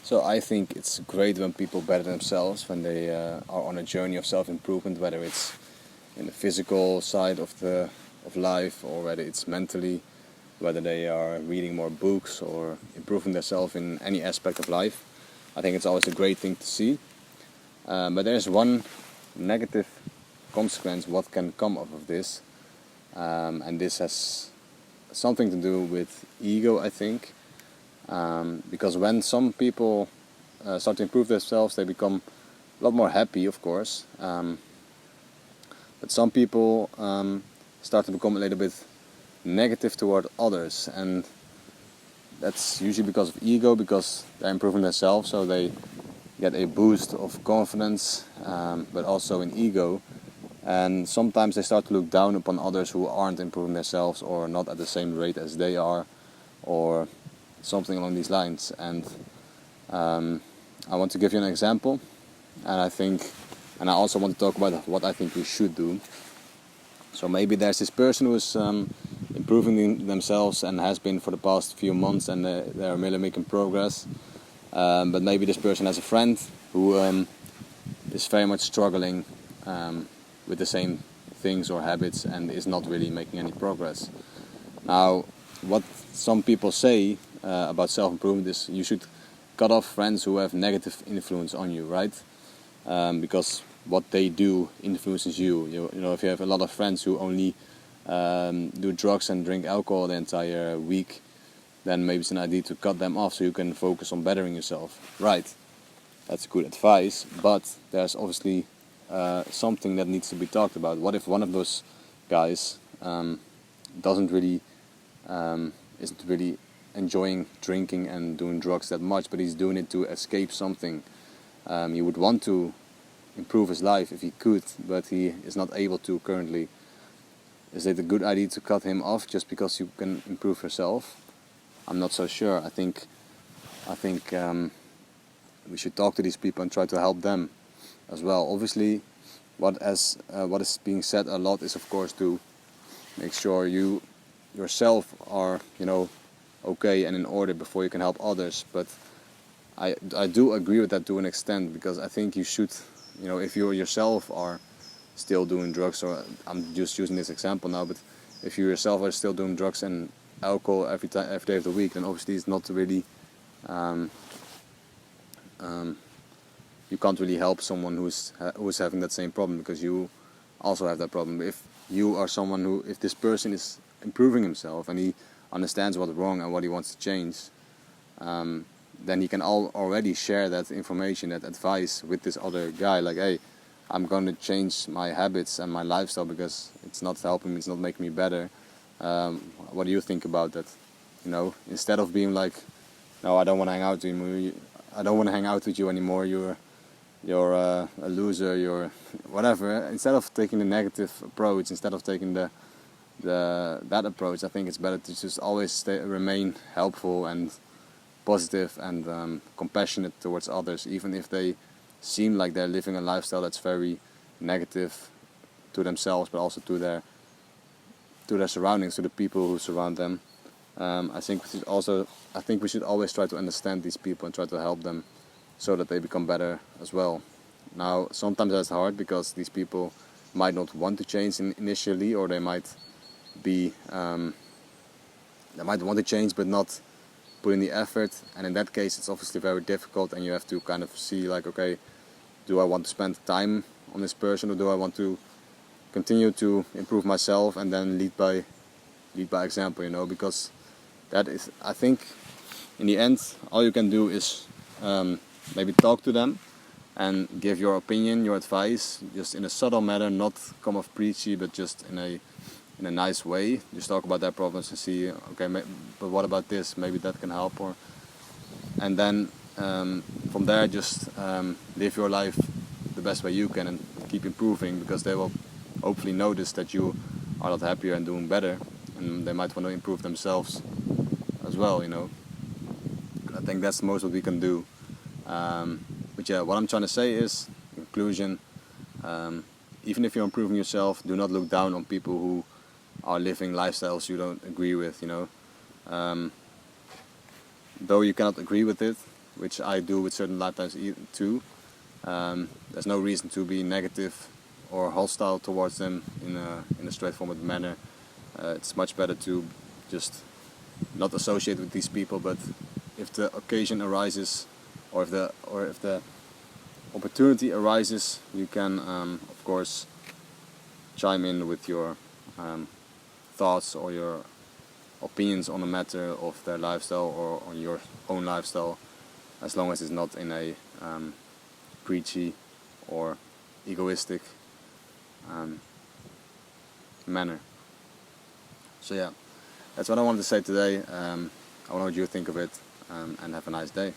So I think it's great when people better themselves, when they are on a journey of self-improvement, whether it's in the physical side of life, or whether it's mentally, whether they are reading more books or improving themselves in any aspect of life. I think it's always a great thing to see. But there's one negative consequence what can come out of this, and this has something to do with ego, I think. Because when some people start to improve themselves, they become a lot more happy, of course. But some people start to become a little bit negative toward others, and that's usually because of ego, because they're improving themselves, so they get a boost of confidence, but also in ego. And sometimes they start to look down upon others who aren't improving themselves or not at the same rate as they are, or something along these lines. And I want to give you an example, and I also want to talk about what I think we should do. So maybe there's this person who is improving themselves and has been for the past few months, and they're really making progress. But maybe this person has a friend who is very much struggling with the same things or habits and is not really making any progress. Now, what some people say about self-improvement is you should cut off friends who have negative influence on you, right? Because what they do influences you. You know, if you have a lot of friends who only do drugs and drink alcohol the entire week, then maybe it's an idea to cut them off so you can focus on bettering yourself. Right, that's good advice, but there's obviously something that needs to be talked about. What if one of those guys isn't really enjoying drinking and doing drugs that much, but he's doing it to escape something? He would want to improve his life if he could, but he is not able to currently. Is it a good idea to cut him off just because you can improve yourself? I'm not so sure. I think we should talk to these people and try to help them as well. Obviously, what is being said a lot is, of course, to make sure you yourself are, okay and in order before you can help others. But I do agree with that to an extent, because I think you should, if you yourself are still doing drugs, or I'm just using this example now, but if you yourself are still doing drugs and alcohol every day of the week, then obviously it's not really you can't really help someone who's having that same problem, because you also have that problem. If you are someone if this person is improving himself and he understands what's wrong and what he wants to change, then he can already share that information, that advice with this other guy, like, hey, I'm going to change my habits and my lifestyle because it's not helping me, it's not making me better. What do you think about that? Instead of being like, no, I don't want to hang out with you. I don't want to hang out with you anymore. You're a loser. You're whatever. Instead of taking the negative approach, instead of taking that approach, I think it's better to just always remain helpful and positive and compassionate towards others, even if they seem like they're living a lifestyle that's very negative to themselves, but also to their surroundings, to the people who surround them. I think we should always try to understand these people and try to help them so that they become better as well. Now, sometimes that's hard because these people might not want to change initially, or they might want to change but not put in the effort, and in that case it's obviously very difficult, and you have to kind of see, like, okay, do I want to spend time on this person, or do I want to continue to improve myself and then lead by example, because that is, I think, in the end, all you can do is maybe talk to them and give your opinion, your advice, just in a subtle manner, not come off preachy, but just in a nice way. Just talk about their problems and see, okay, but what about this? Maybe that can help, and then from there, just live your life the best way you can and keep improving, because they will hopefully notice that you are a lot happier and doing better, and they might want to improve themselves as well, I think that's most what we can do. But yeah, what I'm trying to say is, in conclusion, even if you're improving yourself, do not look down on people who are living lifestyles you don't agree with, though you cannot agree with it, which I do with certain lifetimes too. There's no reason to be negative or hostile towards them in a straightforward manner. It's much better to just not associate with these people, but if the occasion arises, or if the opportunity arises, you can of course chime in with your thoughts or your opinions on a matter of their lifestyle or on your own lifestyle, as long as it's not in a preachy or egoistic manner. So yeah, that's what I wanted to say today. I want to know what you think of it, and have a nice day.